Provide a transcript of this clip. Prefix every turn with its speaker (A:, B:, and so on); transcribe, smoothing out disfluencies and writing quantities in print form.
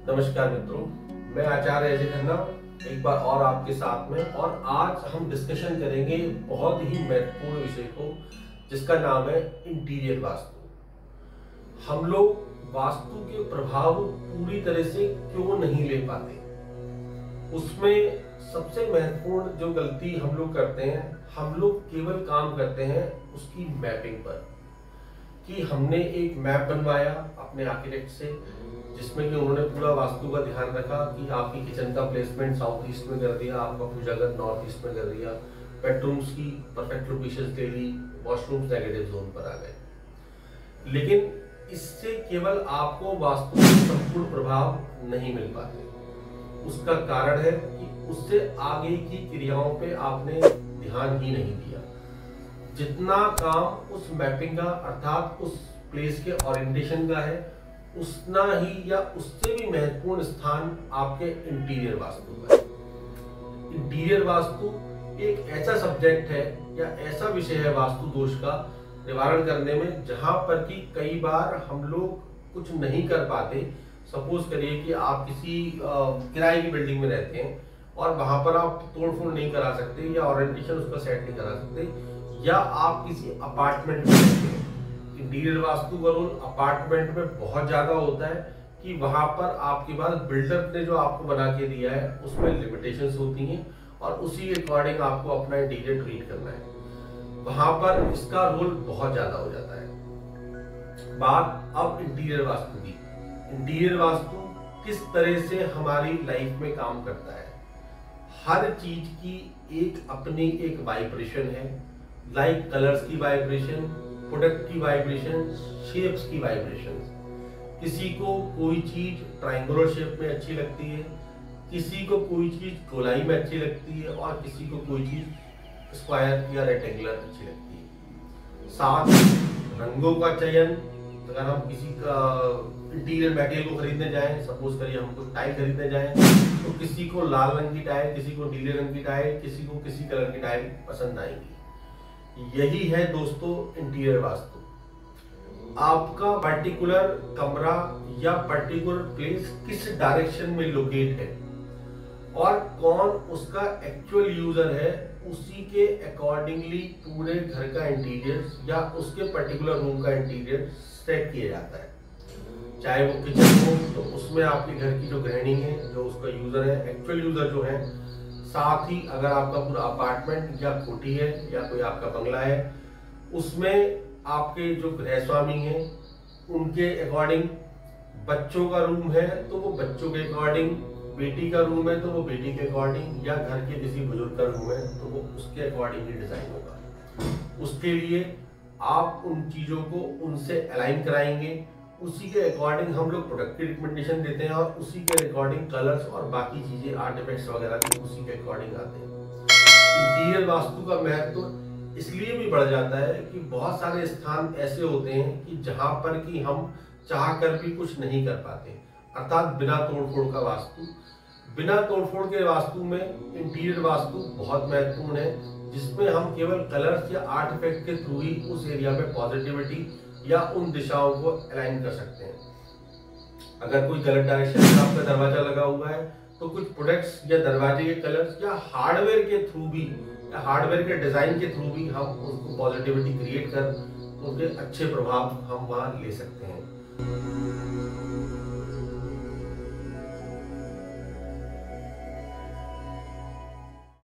A: नमस्कार मित्रों, मैं आचार्य अजय खन्ना एक बार और आपके साथ में। और आज हम डिस्कशन करेंगे बहुत ही महत्वपूर्ण विषय को, जिसका नाम है इंटीरियर वास्तु। हम लोग वास्तु के प्रभाव पूरी तरह से क्यों नहीं ले पाते, उसमें सबसे महत्वपूर्ण जो गलती हम लोग करते हैं, हम लोग केवल काम करते हैं उसकी मैपिंग पर। कि हमने एक मैप बनवाया अपने आर्किटेक्ट से, जिसमें कि उन्होंने पूरा वास्तु का ध्यान रखा कि आपकी किचन का प्लेसमेंट साउथ ईस्ट में कर दिया, आपका पूजा घर नॉर्थ ईस्ट में कर दिया, बेडरूम्स की परफेक्ट लोकेशंस ले ली, वॉशरूम्स नेगेटिव जोन पर आ गए। लेकिन इससे केवल आपको वास्तु के संपूर्ण प्रभाव नहीं मिल पाते। उसका कारण है कि उससे आगे की क्रियाओं पे आपने ध्यान ही नहीं दिया। जितना काम उस मैपिंग का अर्थात उस प्लेस के ओरिएंटेशन का है, उतना ही या उससे भी महत्वपूर्ण स्थान आपके इंटीरियर वास्तु का है। इंटीरियर वास्तु एक ऐसा सब्जेक्ट है या ऐसा विषय है वास्तु दोष का निवारण करने में, जहां पर कि कई बार हम लोग कुछ नहीं कर पाते। सपोज करिए कि आप किसी किराए की बिल्डिंग में रहते हैं और वहां पर आप तोड़फोड़ नहीं करा सकते या ओरिएंटेशन उसका सेट नहीं करा सकते, या आप किसी अपार्टमेंट में रहते हैं। इंटीरियर वास्तु का रोल अपार्टमेंट में बहुत ज्यादा होता है कि वहां पर आपके पास बिल्डर ने जो आपको बना के दिया है उसमें लिमिटेशंस होती हैं और उसी के अकॉर्डिंग आपको अपना इंटीरियर ट्रीट करना है। वहां पर इसका रोल बहुत ज्यादा हो जाता है। बात अब इंटीरियर वास्तु की। इंटीरियर वास्तु किस तरह से हमारी लाइफ में काम करता है। हर चीज की एक अपनी एक वाइब्रेशन है, लाइक कलर्स की वाइब्रेशन, प्रोडक्ट की वाइब्रेशन, शेप्स की वाइब्रेशन। किसी को कोई चीज ट्रायंगुलर शेप में अच्छी लगती है, किसी को कोई चीज गोलाई में अच्छी लगती है और किसी को कोई चीज स्क्वायर या रेक्टेंगुलर अच्छी लगती है। साथ रंगों का चयन, अगर हम किसी का इंटीरियर मटेरियल को खरीदने जाएं, सपोज करिए हम कुछ टाइल खरीदने जाएं, तो किसी को लाल रंग की टाइल, किसी को नीले रंग की टाइल, किसी को किसी कलर की टाइल पसंद आएगी। यही है दोस्तों इंटीरियर वास्तु। आपका पर्टिकुलर कमरा या पर्टिकुलर प्लेस किस डायरेक्शन में लोकेट है और कौन उसका एक्चुअल यूजर है, उसी के अकॉर्डिंगली पूरे घर का इंटीरियर या उसके पर्टिकुलर रूम का इंटीरियर सेट किया जाता है। चाहे वो किचन हो तो उसमें आपके घर की जो गृहिणी है, जो उसका यूजर है, एक्चुअल यूजर जो है। साथ ही अगर आपका पूरा अपार्टमेंट या कोठी है या कोई आपका बंगला है, उसमें आपके जो गृह स्वामी हैं उनके अकॉर्डिंग, बच्चों का रूम है तो वो बच्चों के अकॉर्डिंग, बेटी का रूम है तो वो बेटी के अकॉर्डिंग, या घर के किसी बुजुर्ग का रूम है तो वो उसके अकॉर्डिंग ही डिजाइन होगा। उसके लिए आप उन चीजों को उनसे अलाइन कराएंगे, उसी के अकॉर्डिंग हम लोग प्रोडक्ट की रिकमेंडेशन देते हैं और उसी के अकॉर्डिंग कलर्स और बाकी चीजें आर्टिफैक्ट्स वगैरह भी उसी के अकॉर्डिंग आते हैं। इंटीरियर वास्तु का महत्व इसलिए भी बढ़ जाता है कि बहुत सारे स्थान ऐसे होते हैं कि जहां पर कि हम चाह कर भी कुछ नहीं कर पाते, अर्थात बिना तोड़फोड़ का वास्तु। बिना तोड़फोड़ के वास्तु में इंटीरियर वास्तु बहुत महत्वपूर्ण है, जिसमें हम केवल कलर्स या आर्टिफैक्ट के थ्रू ही उस एरिया में पॉजिटिविटी या उन दिशाओं को अलाइन कर सकते हैं। अगर कोई गलत डायरेक्शन में आपका दरवाजा लगा हुआ है तो कुछ प्रोडक्ट्स या दरवाजे के कलर्स या हार्डवेयर के थ्रू भी या हार्डवेयर के डिजाइन के थ्रू भी हम उसको पॉजिटिविटी क्रिएट कर उनके अच्छे प्रभाव हम वहां ले सकते हैं।